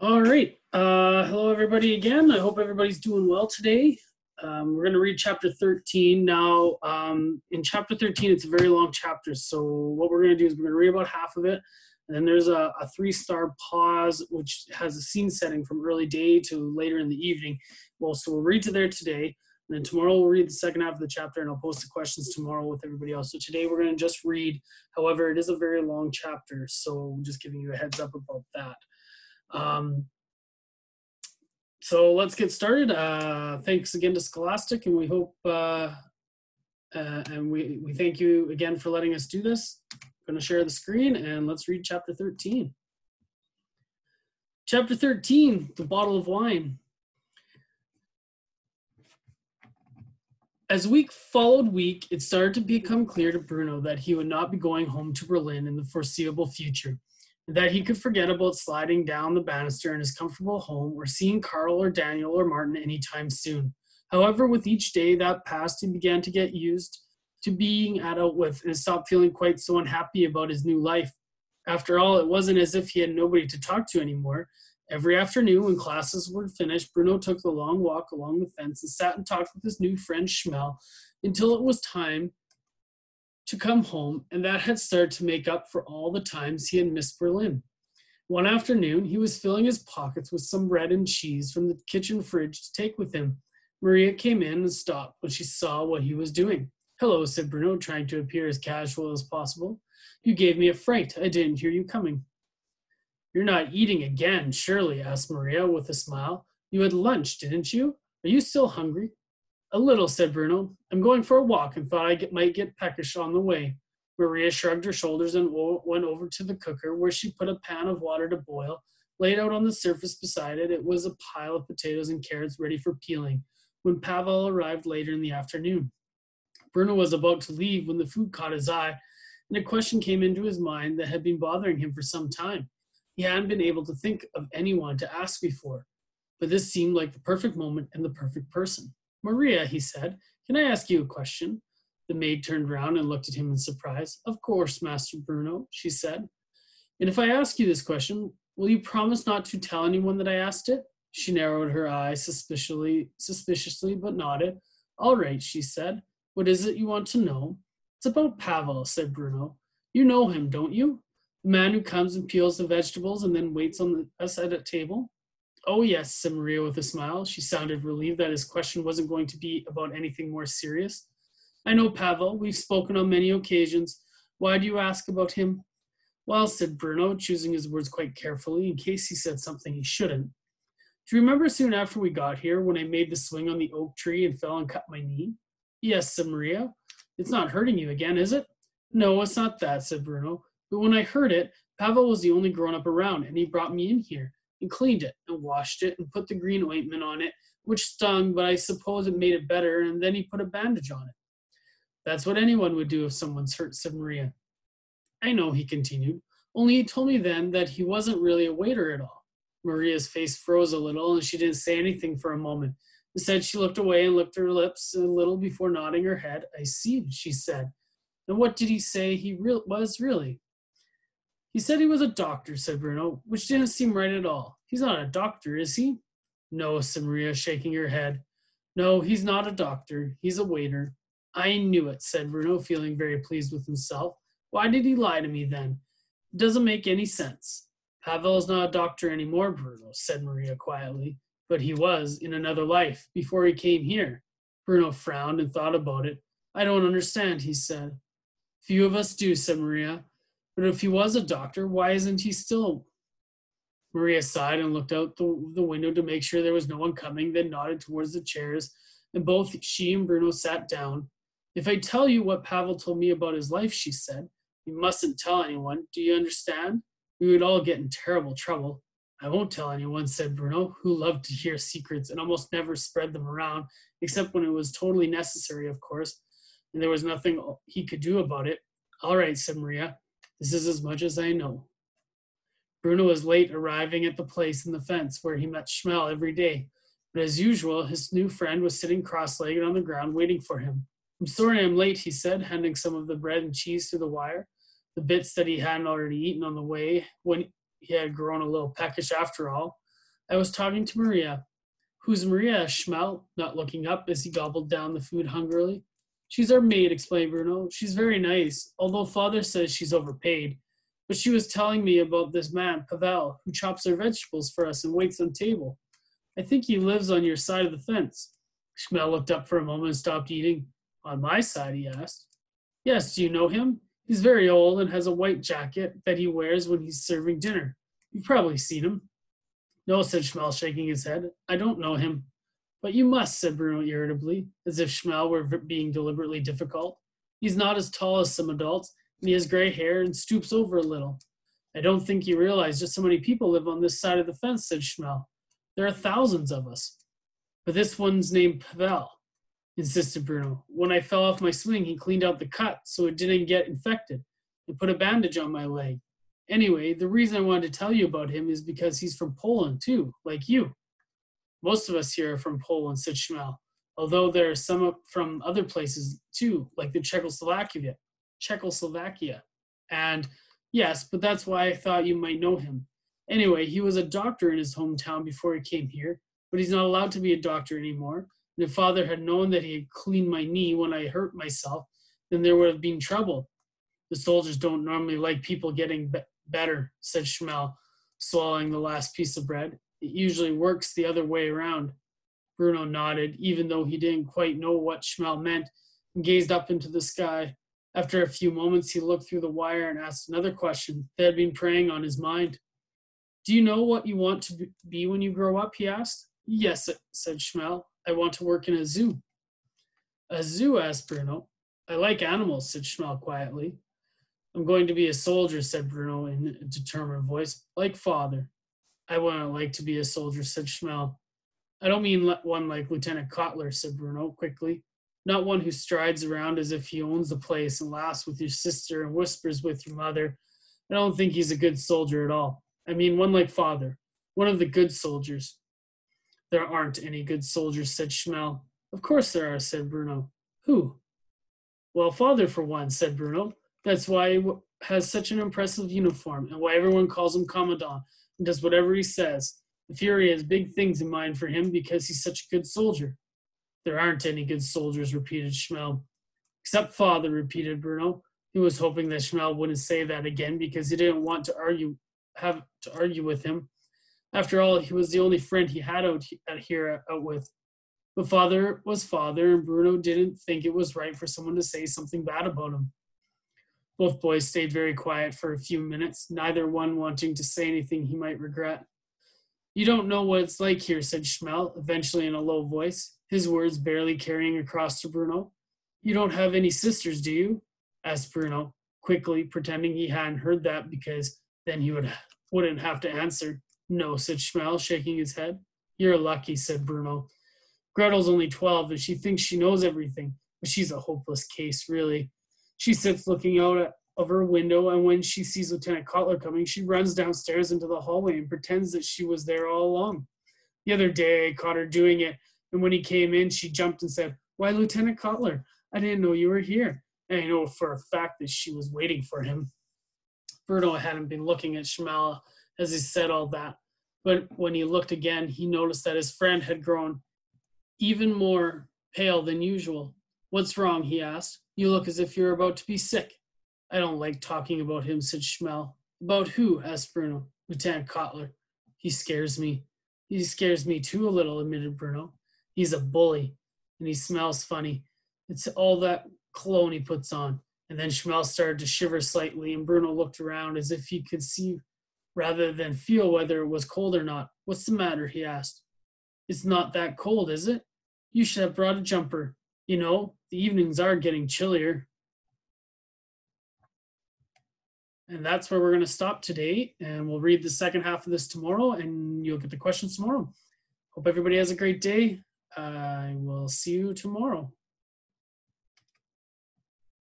All right. Hello, everybody, again. I hope everybody's doing well today. We're going to read chapter 13. Now, in chapter 13, it's a very long chapter. So what we're going to do is we're going to read about half of it. And then there's a three-star pause, which has a scene setting from early day to later in the evening. So we'll read to there today. And then tomorrow we'll read the second half of the chapter, and I'll post the questions tomorrow with everybody else. So today we're going to just read. However, it is a very long chapter, so I'm just giving you a heads up about that. So let's get started. Thanks again to Scholastic, and we hope and we thank you again for letting us do this. I'm going to share the screen, and let's read chapter 13. Chapter 13, The Bottle of Wine. As week followed week, it started to become clear to Bruno that he would not be going home to Berlin in the foreseeable future, and that he could forget about sliding down the banister in his comfortable home or seeing Carl or Daniel or Martin anytime soon. However, with each day that passed, he began to get used to being out with and stopped feeling quite so unhappy about his new life. After all, it wasn't as if he had nobody to talk to anymore. Every afternoon when classes were finished, Bruno took the long walk along the fence and sat and talked with his new friend Schmel until it was time to come home, and that had started to make up for all the times he had missed Berlin. One afternoon, he was filling his pockets with some bread and cheese from the kitchen fridge to take with him. Maria came in and stopped when she saw what he was doing. "Hello," said Bruno, trying to appear as casual as possible. "You gave me a fright. I didn't hear you coming." "You're not eating again, surely?" asked Maria with a smile. "You had lunch, didn't you? Are you still hungry?" "A little," said Bruno. "I'm going for a walk and thought I might get peckish on the way." Maria shrugged her shoulders and went over to the cooker, where she put a pan of water to boil. Laid out on the surface beside it, it was a pile of potatoes and carrots ready for peeling, when Pavel arrived later in the afternoon. Bruno was about to leave when the food caught his eye, and a question came into his mind that had been bothering him for some time. He hadn't been able to think of anyone to ask before, but this seemed like the perfect moment and the perfect person. "Maria," he said, "can I ask you a question?" The maid turned round and looked at him in surprise. "Of course, Master Bruno," she said. "And if I ask you this question, will you promise not to tell anyone that I asked it?" She narrowed her eyes suspiciously, but nodded. "All right," she said. "What is it you want to know?" "It's about Pavel," said Bruno. "You know him, don't you? The man who comes and peels the vegetables and then waits on us at a table?" "Oh, yes," said Maria with a smile. She sounded relieved that his question wasn't going to be about anything more serious. "I know Pavel. We've spoken on many occasions. Why do you ask about him?" "Well," said Bruno, choosing his words quite carefully in case he said something he shouldn't. "Do you remember soon after we got here when I made the swing on the oak tree and fell and cut my knee?" "Yes," said Maria. "It's not hurting you again, is it?" "No, it's not that," said Bruno. "But when I heard it, Pavel was the only grown-up around, and he brought me in here and cleaned it and washed it and put the green ointment on it, which stung, but I suppose it made it better, and then he put a bandage on it." "That's what anyone would do if someone's hurt," said Maria. "I know," he continued, "only he told me then that he wasn't really a waiter at all." Maria's face froze a little, and she didn't say anything for a moment. Instead, she looked away and licked her lips a little before nodding her head. "I see," she said. "And what did he say he was really?" "He said he was a doctor," said Bruno, which didn't seem right at all. "He's not a doctor, is he?" "No," said Maria, shaking her head. "No, he's not a doctor. He's a waiter." "I knew it," said Bruno, feeling very pleased with himself. "Why did he lie to me then? It doesn't make any sense." "Pavel is not a doctor anymore, Bruno," said Maria quietly. "But he was in another life, before he came here." Bruno frowned and thought about it. "I don't understand," he said. "Few of us do," said Maria. "But if he was a doctor, why isn't he still?" Maria sighed and looked out the window to make sure there was no one coming, then nodded towards the chairs, and both she and Bruno sat down. "If I tell you what Pavel told me about his life," she said, "you mustn't tell anyone. Do you understand? We would all get in terrible trouble." "I won't tell anyone," said Bruno, who loved to hear secrets and almost never spread them around, except when it was totally necessary, of course, and there was nothing he could do about it. "All right," said Maria. "This is as much as I know." Bruno was late arriving at the place in the fence where he met Schmel every day, but as usual, his new friend was sitting cross-legged on the ground waiting for him. "I'm sorry I'm late," he said, handing some of the bread and cheese through the wire, the bits that he hadn't already eaten on the way when he had grown a little peckish after all. I was talking to Maria. Who's Maria? Schmel, not looking up as he gobbled down the food hungrily. She's our maid, explained Bruno. She's very nice, although father says she's overpaid. But she was telling me about this man, Pavel, who chops our vegetables for us and waits on table. I think he lives on your side of the fence. Schmel looked up for a moment and stopped eating. On my side, he asked. Yes, do you know him? He's very old and has a white jacket that he wears when he's serving dinner. You've probably seen him. No, said Schmel, shaking his head. I don't know him. But you must, said Bruno irritably, as if Schmel were being deliberately difficult. He's not as tall as some adults, and he has gray hair and stoops over a little. I don't think you realize just how many people live on this side of the fence, said Schmel. There are thousands of us. But this one's named Pavel, insisted Bruno. When I fell off my swing, he cleaned out the cut so it didn't get infected and put a bandage on my leg. Anyway, the reason I wanted to tell you about him is because he's from Poland, too, like you. Most of us here are from Poland, said Schmel, although there are some from other places, too, like the Czechoslovakia. And yes, but that's why I thought you might know him. Anyway, he was a doctor in his hometown before he came here, but he's not allowed to be a doctor anymore. And if father had known that he had cleaned my knee when I hurt myself, then there would have been trouble. The soldiers don't normally like people getting better, said Schmel, swallowing the last piece of bread. It usually works the other way around. Bruno nodded, even though he didn't quite know what Schmel meant, and gazed up into the sky. After a few moments, he looked through the wire and asked another question that had been preying on his mind. Do you know what you want to be when you grow up, he asked. Yes, said Schmel. I want to work in a zoo. A zoo, asked Bruno. I like animals, said Schmel quietly. I'm going to be a soldier, said Bruno in a determined voice, like father. I wouldn't like to be a soldier, said Schmel. I don't mean one like Lieutenant Kotler, said Bruno quickly. Not one who strides around as if he owns the place and laughs with your sister and whispers with your mother. I don't think he's a good soldier at all. I mean one like father, one of the good soldiers. There aren't any good soldiers, said Schmel. Of course there are, said Bruno. Who? Well, father for one, said Bruno. That's why he has such an impressive uniform and why everyone calls him Commandant and does whatever he says. The Fury has big things in mind for him because he's such a good soldier. There aren't any good soldiers, repeated Schmel. Except father, repeated Bruno. He was hoping that Schmel wouldn't say that again because he didn't want to have to argue with him. After all, he was the only friend he had out with. But father was father, and Bruno didn't think it was right for someone to say something bad about him. Both boys stayed very quiet for a few minutes, neither one wanting to say anything he might regret. You don't know what it's like here, said Schmel, eventually in a low voice, his words barely carrying across to Bruno. You don't have any sisters, do you? Asked Bruno, quickly, pretending he hadn't heard that because then he wouldn't have to answer. No, said Schmel, shaking his head. You're lucky, said Bruno. Gretel's only 12 and she thinks she knows everything, but she's a hopeless case, really. She sits looking out of her window, and when she sees Lieutenant Kotler coming, she runs downstairs into the hallway and pretends that she was there all along. The other day, I caught her doing it, and when he came in, she jumped and said, Why, Lieutenant Kotler, I didn't know you were here. And I know for a fact that she was waiting for him. Bruno hadn't been looking at Schmel as he said all that, but when he looked again, he noticed that his friend had grown even more pale than usual. What's wrong, he asked. You look as if you're about to be sick. I don't like talking about him, said Schmel. About who? Asked Bruno. Lieutenant Kotler. He scares me. He scares me too a little, admitted Bruno. He's a bully, and he smells funny. It's all that cologne he puts on. And then Schmel started to shiver slightly, and Bruno looked around as if he could see rather than feel whether it was cold or not. What's the matter? He asked. It's not that cold, is it? You should have brought a jumper. You know, the evenings are getting chillier. And that's where we're going to stop today. And we'll read the second half of this tomorrow, and you'll get the questions tomorrow. Hope everybody has a great day. I will see you tomorrow.